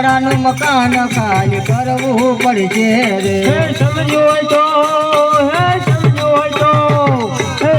ભાડાનું મકાન ખાલી કરવું પડશે રે સમજ્યું હોય તો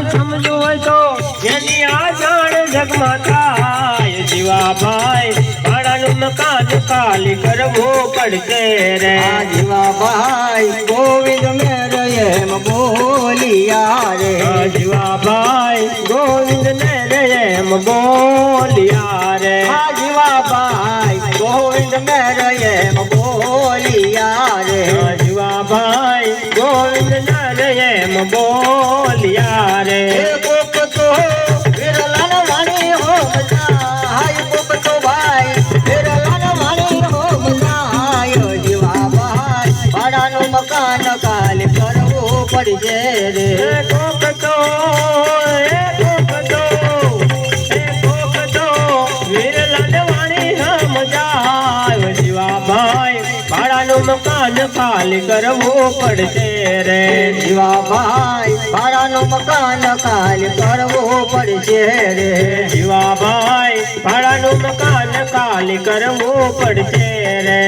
સમજ્યું હોય તો જેની આ જાણ જગમાં થાય જીવાભાઈ ભાડાનું મકાન ખાલી કરવું પડશે રે જીવાભાઈ ગોવિંદ મેર એમ બોલિયા રે જીવાભાઈ ગોવિંદ ને રે એમ બોલિયા રે જીવાભાઈ ગોવિંદ મેર એમ બોલિયા રે જીવાભાઈ ગોવિંદ ને રે એમ બોલિયા રે કોક તો વિરલાલ વાણી હો મજાય કોક તો ભાઈ વિરલાલ વાણી હો મજાય જીવાભાઈ ભાડાનું મકાન કાલે કરવું પડશે રે કોક તો વિરલાલ વાણી હમ જાય જીવાભાઈ ભાડાનું મકાન ખાલી કરવું પડશે રે જીવાભાઈ ભાડાનું મકાન ખાલી કરવું પડશે રે જીવાભાઈ ભાડાનું મકાન ખાલી કરવું પડશે રે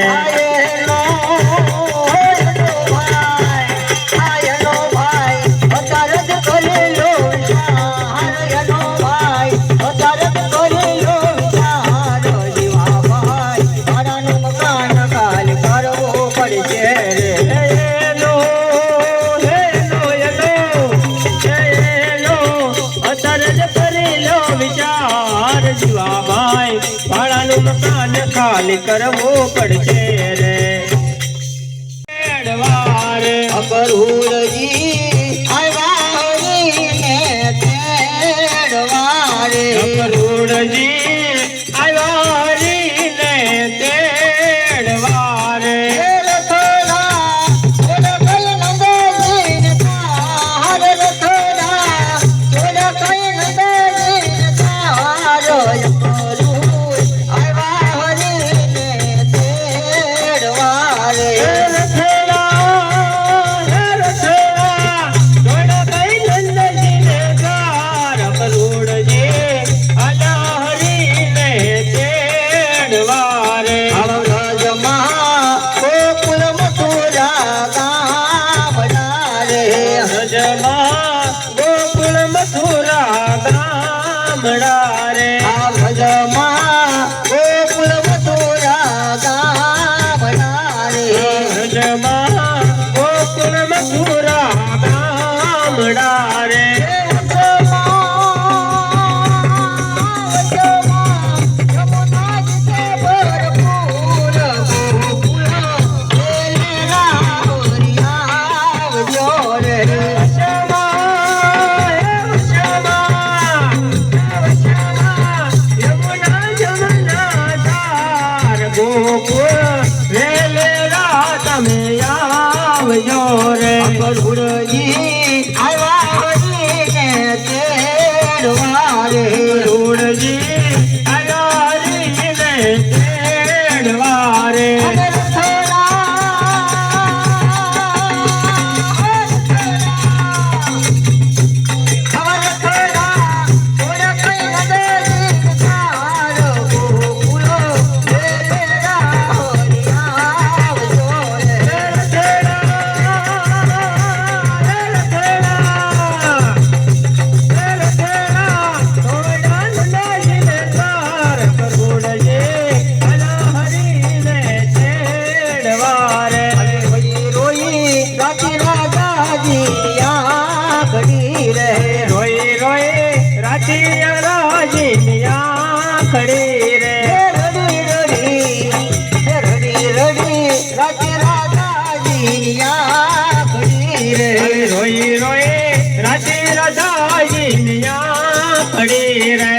આયનો ભાઈ અતારત કરી લો આયનો ભાઈ અતારત કરી લો જીવાભાઈ ભાડાનું મકાન ખાલી કરવું પડશે રે જીવાભાઈ ભાડાનું મકાન ખાલી કરવું પડશે રે અકરૂરજી આવ્યા ને તેડવા રે કરોડજી આવ્યા ને તેડવા રે ગોકુળ મથુરા ગામડા રે ભજમાં ગોકુળ મથુરા ગામડા રે ભજમાં ગોકુળ મથુરા ગામડા રે કરોડજી આવ્યા ને તેડવા રે કરોડજી આવ્યા ને તેડવા રે ખડી રે રડી રડી રાજી રાજાજી ખડી રે રોઈ રોઈ રાજી રાજાજી ખડી રે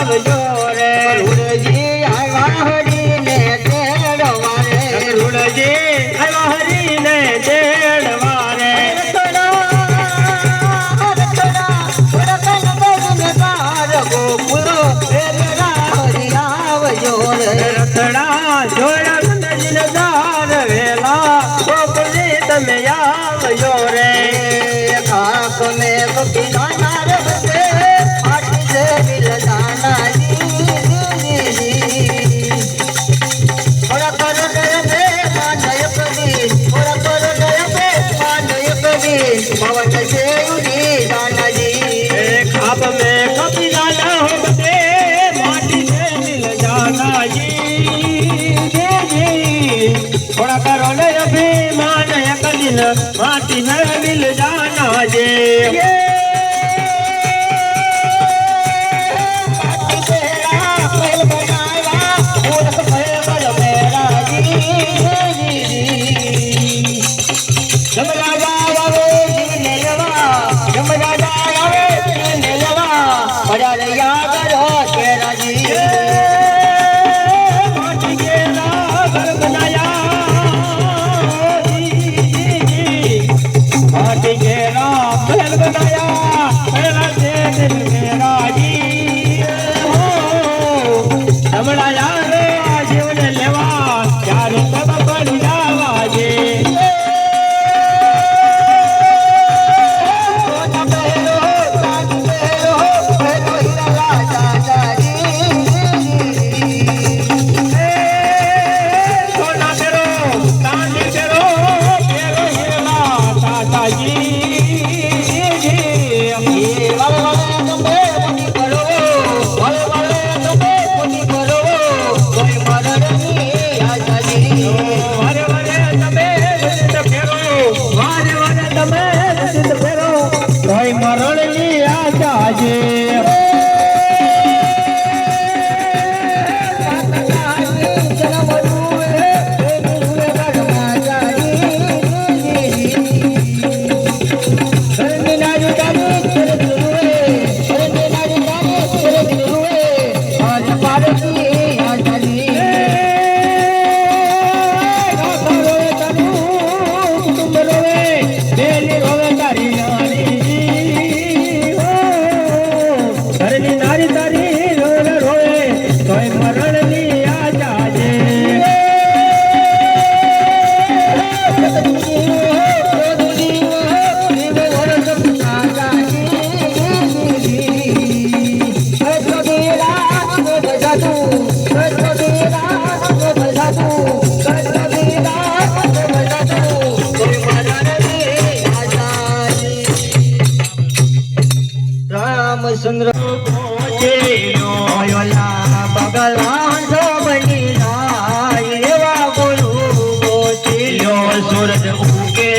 આવજો રે. माटी में मिल जाना जे रामचंद्र भगवान बनी एवा गुरु गोचिलो सूरज उगे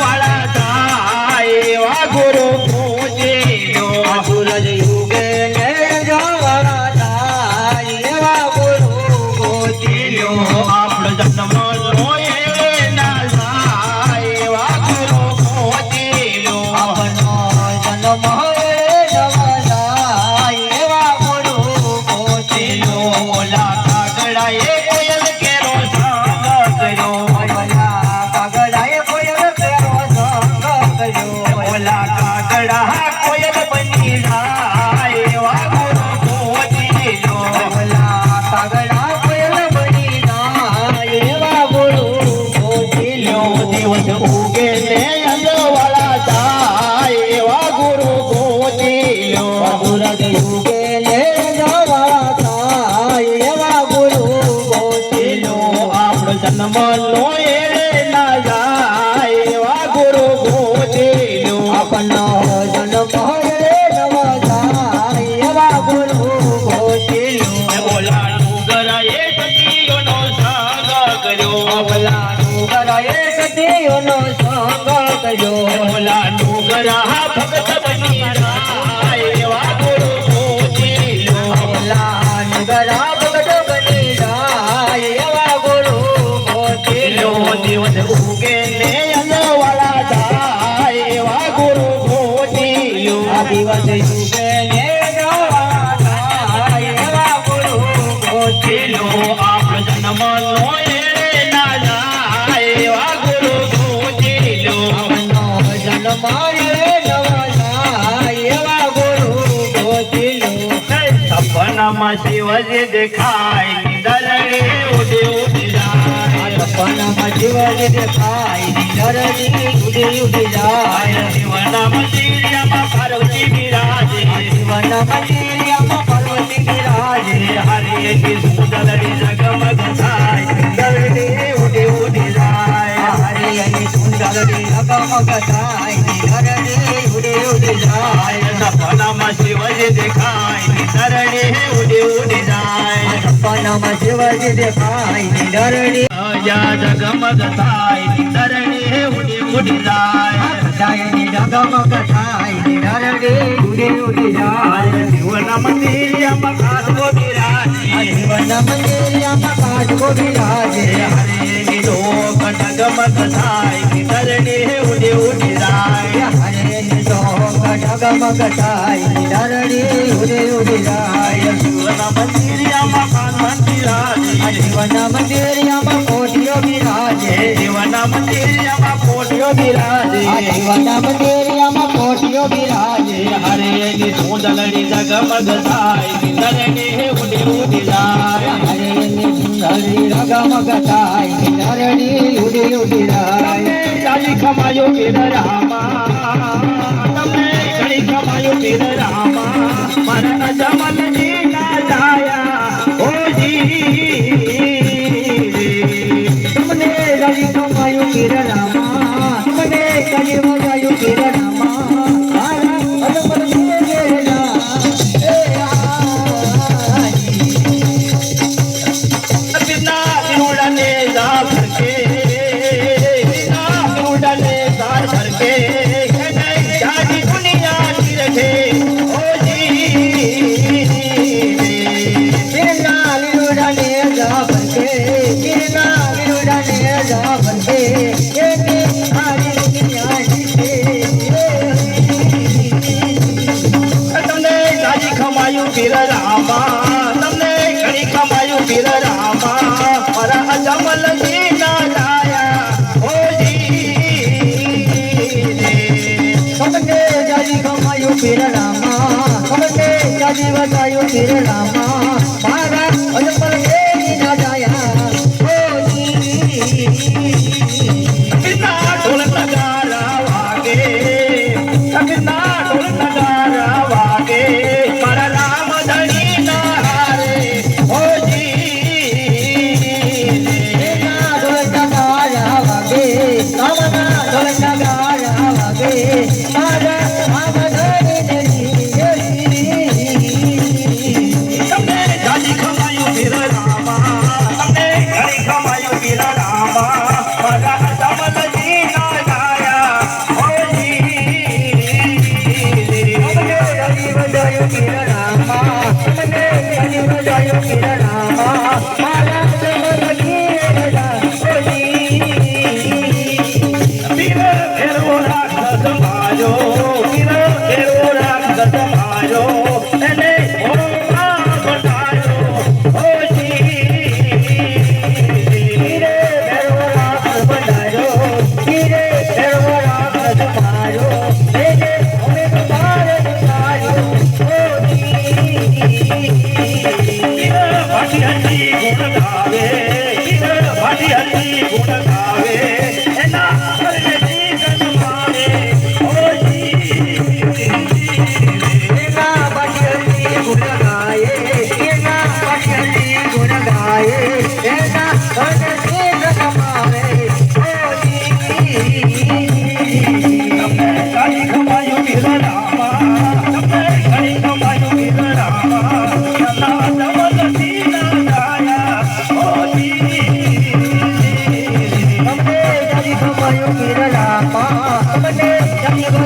वाला था गुरु पूजिलो सूरज युगे वाला था एवा गुरु गोचिलो આપણો જન્મ જોયે ના જાય ગુરુ પૂજીલો આપનો જન્મ ઓલા કાગડાએ કોયલ કેરો સંગ કર્યો ઓલા કાગડા કોયલ બની જાય ગુરુ પૂજીલો દિવસ ઉગે ને અંજવાળા જાય ગુરુ પૂજીલો सूरज युगे एवा गुरु गोचिलो આપણો જન્મ લોયે ના જાય ગુરુ પૂજીલો अपनो जन्म एवा गुरु गोचिलो ઓલા ડુંગરાએ સતીઓનો સંગ કર્યો ओला डूंगराए सतीओनो संग कर्यो ઓલા ડુંગરા ભગત બની જાય ગુરુ પૂજીલો ओला डूंगरा भगत बनी एवा गुरु गोचिलो દિવસ ઉગે ને અંજવાળા જાય ગુરુ પૂજીલો दिवस युगे एवा गुरु गोचिलो આપણો જન્મ લોયે ના જાય ગુરુ પૂજીલો अपनो जन्म एवा गुरु गोचिलो સપનામાં શિવજી દેખાય દરડે ઉડે ઉડી જાય सपनाમાં શિવજી દેખાય નરજી ઉડી ઉડી જાય શિવના મંદિરમાં પાર્વતી બિરાજે શિવના મંદિરમાં પાર્વતી બિરાજે હરિયે સુંદરી જગમગ થાય દરડે ઉડે ઉડી જાય હરિયની સુંદરી લગમગ થાય નરજી ઉડી ઉડી જાય સપનામાં શિવજી દેખાય દરડે ઉડે ઉડી જાય સપનામાં શિવજી દેખાય નરજી જગમગ થાય દરડે ઉડી જાય બધાયની ડગમગ થાય ને નરડી ઉડી જાય જીવના મંદિરમાં કાચબો બિરાજી જીવના મંદિરમાં કાચબો બિરાજે હરેની લોક ડગમગ થાય નરડી ઉડી જાય હરેની લોક ડગમગ થાય ને નરડી ઉડી જાય જીવના મંદિરમાં કાચબો બિરાજી જીવના મંદિરમાં કોઠીઓ બિરાજે જીવના મંદિરમાં કોઠીઓ બિરાજી જીવના મંદિરમાં કોઠીઓ બિરાજે હરેની સુંદરડી ડગમગ થાય નરડી ઉડી જાય હરેની સુંદરી રગમગ થાય ને નરડી ઉડી જાય ચાલી ખમાયો પીર રામા તમને ઘણી ખમાયો પીર રામા મારા જમલજી ના જાયા ઓજી તમને રવિ કમાયું પીર રામા મને કલી વગાયું પીર રામા મારા અલમર મેરા એ આજી બિના ઉડને જા ફરકે બિના ઉડને જા ફરકે જાજી દુનિયા તીરખે ઓજી બિરના વિરુડને જા ફરકે બિરના વિરુડને જા ફરકે એની આરી દુનિયા જીતે તમને જાજી ખમાયું પીર રામા તમને ઘણી ખમાયું પીર રામા મારા જમલજી ના જાયા ઓજી તમને જાજી કમાયું પીર રામા તમને જાજી બતાયું પીર રામા મારા અજમલ કેરી ના જાયા બિના ઢોલ નગારા વાગે બિના ઢોલ નગારા વાગે મારા રામ ધણી ના હારે ઓજી ના ઢોલકા ગાયા વાગે કામના ઢોલકા ગાયા વાગે મારા આમદની તમને જાજી ખમાયું પીર રામા તમને ઘણી ખમાયું પીર રામા મારા જમલજી ના જાયા રવિ વજાયું પીર રામા મને રવિ વજાયું પીર રામા મારા જમલ કેરા પીર ફેરવો રાક્ષસ મારો પીર ફેરવો રાક્ષસ મારો એને ઓળખા બતાયો ઓજી પીરે ભેરવો રાક્ષસ બનાયો પીરે ભેરવો રાક્ષસ માર્યો એને અમે તમારે માર્યો ભાટી હજી ગુણ ગાવે પીર ભાટી હજી ગુણ ગાવે એના ઘરને જીવન મારે ઓજી એના બાટલી ગુણ ગાયે એના બાટલી ગુણ ગાયે એના ઘરને ગમાવે તમને ઘણી ખમાયું પીર રામા તમને ઘણી ખમાયું પીર રામા એના જમલજી ના જાયા ઓજી તમને જલી કમાયું પીર રામા તમને જલી